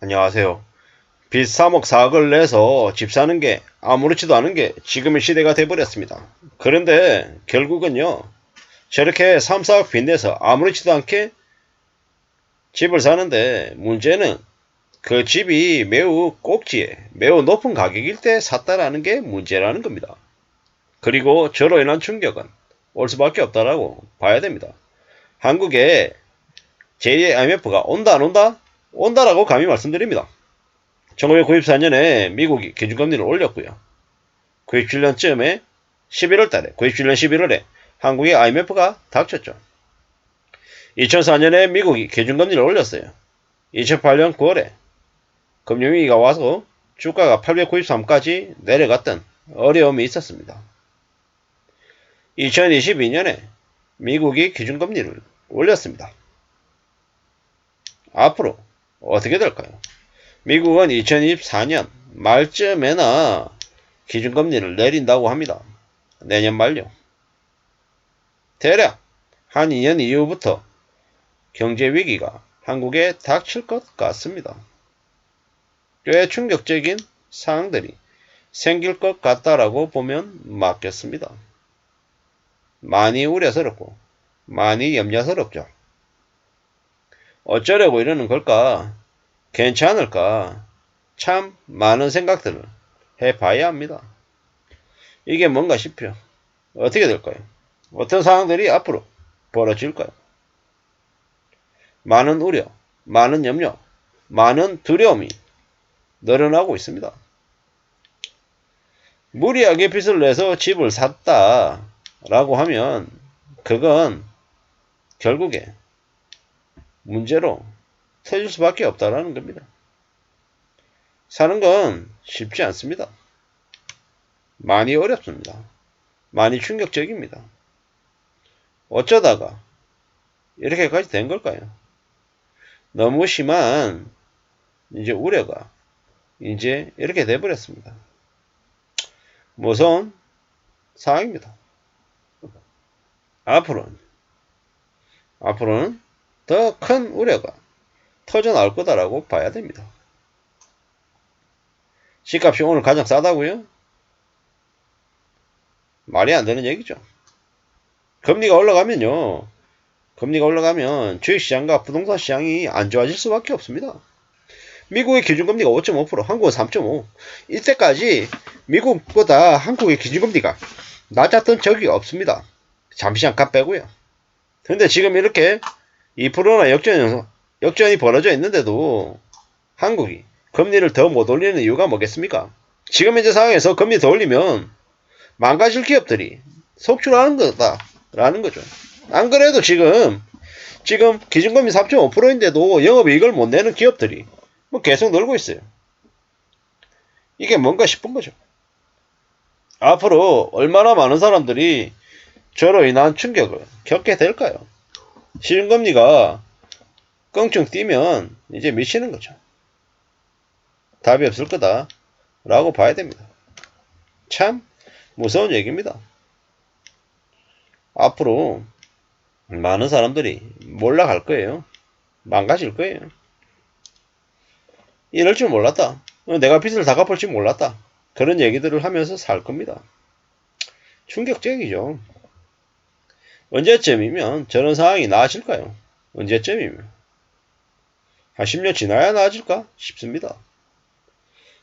안녕하세요. 빚 3억 4억을 내서 집 사는 게 아무렇지도 않은 게 지금의 시대가 돼버렸습니다. 그런데 결국은요, 저렇게 3, 4억 빚 내서 아무렇지도 않게 집을 사는데 문제는 그 집이 매우 꼭지에 매우 높은 가격일 때 샀다라는 게 문제라는 겁니다. 그리고 저로 인한 충격은 올 수밖에 없다라고 봐야 됩니다. 한국에 제2의 IMF가 온다 안 온다? 온다라고 감히 말씀드립니다. 1994년에 미국이 기준금리를 올렸고요. 97년쯤에 11월 달에, 97년 11월에 한국의 IMF가 닥쳤죠. 2004년에 미국이 기준금리를 올렸어요. 2008년 9월에 금융위기가 와서 주가가 893까지 내려갔던 어려움이 있었습니다. 2022년에 미국이 기준금리를 올렸습니다. 앞으로 어떻게 될까요? 미국은 2024년 말쯤에나 기준금리를 내린다고 합니다. 내년 말요. 대략 한 2년 이후부터 경제위기가 한국에 닥칠 것 같습니다. 꽤 충격적인 상황들이 생길 것 같다라고 보면 맞겠습니다. 많이 우려스럽고 많이 염려스럽죠. 어쩌려고 이러는 걸까? 괜찮을까? 참 많은 생각들을 해봐야 합니다. 이게 뭔가 싶어요. 어떻게 될까요? 어떤 상황들이 앞으로 벌어질까요? 많은 우려, 많은 염려, 많은 두려움이 늘어나고 있습니다. 무리하게 빚을 내서 집을 샀다라고 하면 그건 결국에 문제로 터질 수밖에 없다라는 겁니다. 사는 건 쉽지 않습니다. 많이 어렵습니다. 많이 충격적입니다. 어쩌다가 이렇게까지 된 걸까요? 너무 심한 이제 우려가 이제 이렇게 돼버렸습니다. 무서운 상황입니다. 앞으로는 더 큰 우려가 터져 나올 거다라고 봐야 됩니다. 집값이 오늘 가장 싸다고요? 말이 안 되는 얘기죠. 금리가 올라가면 주식시장과 부동산 시장이 안 좋아질 수밖에 없습니다. 미국의 기준금리가 5.5%, 한국은 3.5%. 이때까지 미국보다 한국의 기준금리가 낮았던 적이 없습니다. 잠시 잠깐 빼고요. 근데 지금 이렇게 2%나 역전이 벌어져 있는데도 한국이 금리를 더 못 올리는 이유가 뭐겠습니까? 지금 현재 상황에서 금리 더 올리면 망가질 기업들이 속출하는 거다라는 거죠. 안 그래도 지금 기준금리 3.5%인데도 영업이익을 못 내는 기업들이 뭐 계속 늘고 있어요. 이게 뭔가 싶은 거죠. 앞으로 얼마나 많은 사람들이 저로 인한 충격을 겪게 될까요? 시중금리가 껑충 뛰면 이제 미치는 거죠. 답이 없을 거다 라고 봐야 됩니다. 참 무서운 얘기입니다. 앞으로 많은 사람들이 몰락할 거예요. 망가질 거예요. 이럴 줄 몰랐다. 내가 빚을 다 갚을 줄 몰랐다. 그런 얘기들을 하면서 살 겁니다. 충격적이죠. 언제쯤이면 저런 상황이 나아질까요? 언제쯤이면? 한 10년 지나야 나아질까 싶습니다.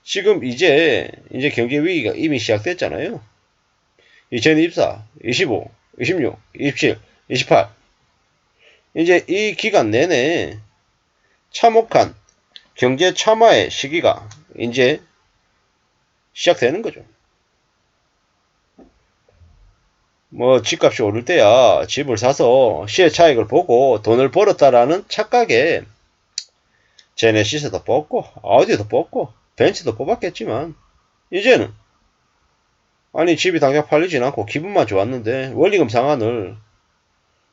지금 이제 경제 위기가 이미 시작됐잖아요. 2024, 25, 26, 27, 28. 이제 이 기간 내내 참혹한 경제 참화의 시기가 이제 시작되는 거죠. 뭐 집값이 오를 때야 집을 사서 시의 차익을 보고 돈을 벌었다라는 착각에 제네시스도 뽑고 아우디도 뽑고 벤츠도 뽑았겠지만 이제는 아니 집이 당장 팔리진 않고 기분만 좋았는데 원리금 상환을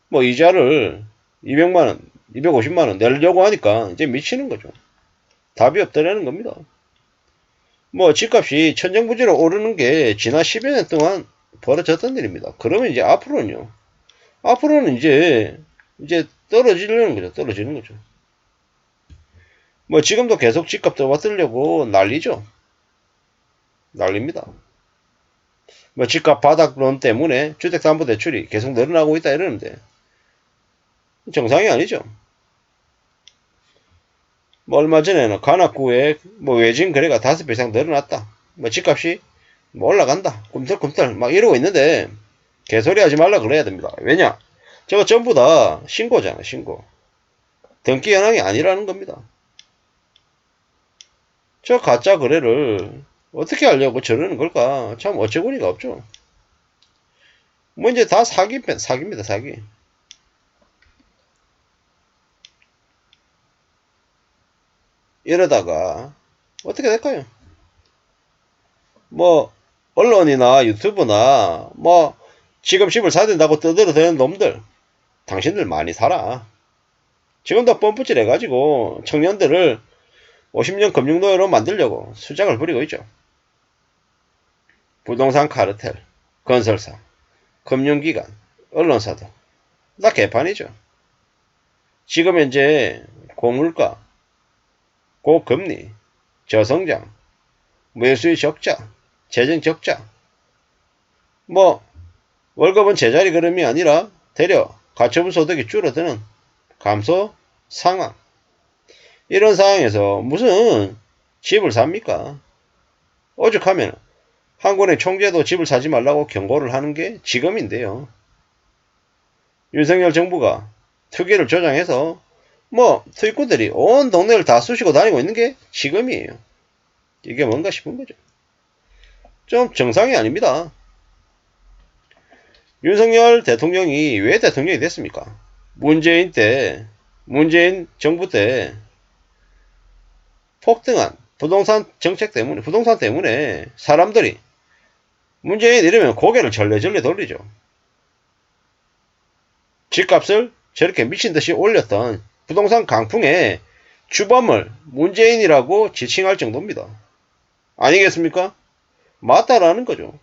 뭐 이자를 200만원 250만원 내려고 하니까 이제 미치는 거죠. 답이 없다라는 겁니다. 뭐 집값이 천정부지로 오르는 게 지난 10여 년 동안 벌어졌던 일입니다. 그러면 이제 앞으로는 이제 떨어지는 거죠. 뭐 지금도 계속 집값 떠받들려고 난리죠. 난립니다. 뭐 집값 바닥론 때문에 주택담보대출이 계속 늘어나고 있다 이러는데 정상이 아니죠. 뭐 얼마 전에는 관악구에 뭐 외진 거래가 5배 이상 늘어났다. 뭐 집값이 뭐 올라간다. 꿈틀꿈틀 막 이러고 있는데 개소리 하지 말라 그래야 됩니다. 왜냐? 저거 전부 다 신고잖아, 신고. 등기 현황이 아니라는 겁니다. 저 가짜 거래를 어떻게 하려고 저러는 걸까? 참 어처구니가 없죠. 뭐 이제 다 사기입니다, 사기. 이러다가 어떻게 될까요? 뭐 언론이나 유튜브나 뭐 지금 집을 사야 된다고 떠들어대는 놈들, 당신들 많이 살아. 지금도 펌프질 해가지고 청년들을 50년 금융노예로 만들려고 수작을 부리고 있죠. 부동산 카르텔, 건설사, 금융기관, 언론사도 다 개판이죠. 지금 현재 고물가, 고금리, 저성장, 매수의 적자, 재정 적자, 뭐 월급은 제자리 걸음이 아니라 되려 가처분 소득이 줄어드는 감소 상황. 이런 상황에서 무슨 집을 삽니까? 오죽하면 한국은행 총재도 집을 사지 말라고 경고를 하는 게 지금인데요. 윤석열 정부가 투기를 조장해서 뭐 투입구들이 온 동네를 다 쑤시고 다니고 있는 게 지금이에요. 이게 뭔가 싶은 거죠. 좀 정상이 아닙니다. 윤석열 대통령이 왜 대통령이 됐습니까? 문재인 정부 때 폭등한 부동산 정책 때문에, 부동산 때문에 사람들이 문재인 이러면 고개를 절레절레 돌리죠. 집값을 저렇게 미친듯이 올렸던 부동산 강풍의 주범을 문재인이라고 지칭할 정도입니다. 아니겠습니까? 맞다라는 거죠.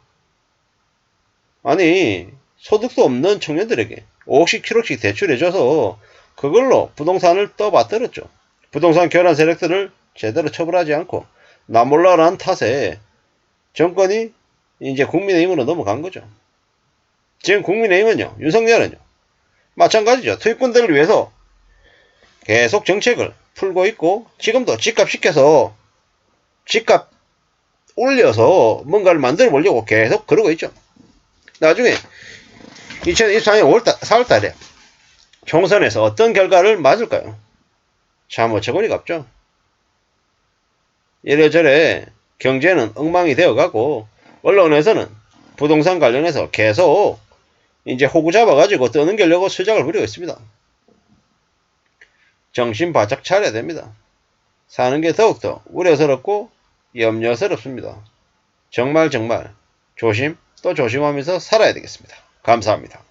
아니 소득도 없는 청년들에게 5억씩 7억씩 대출해줘서 그걸로 부동산을 떠받들었죠. 부동산 교란 세력들을 제대로 처벌하지 않고 나몰라라는 탓에 정권이 이제 국민의힘으로 넘어간 거죠. 지금 국민의힘은요, 윤석열은요, 마찬가지죠. 투입꾼들을 위해서 계속 정책을 풀고 있고 지금도 집값 시켜서 집값 올려서 뭔가를 만들어 보려고 계속 그러고 있죠. 나중에 2024년 4월달에 총선에서 어떤 결과를 맞을까요? 참 어처구니가 없죠. 이래저래 경제는 엉망이 되어가고 언론에서는 부동산 관련해서 계속 이제 호구 잡아가지고 떠넘기려고 수작을 부리고 있습니다. 정신 바짝 차려야 됩니다. 사는 게 더욱더 우려스럽고 염려스럽습니다. 정말 조심 또 조심하면서 살아야 되겠습니다. 감사합니다.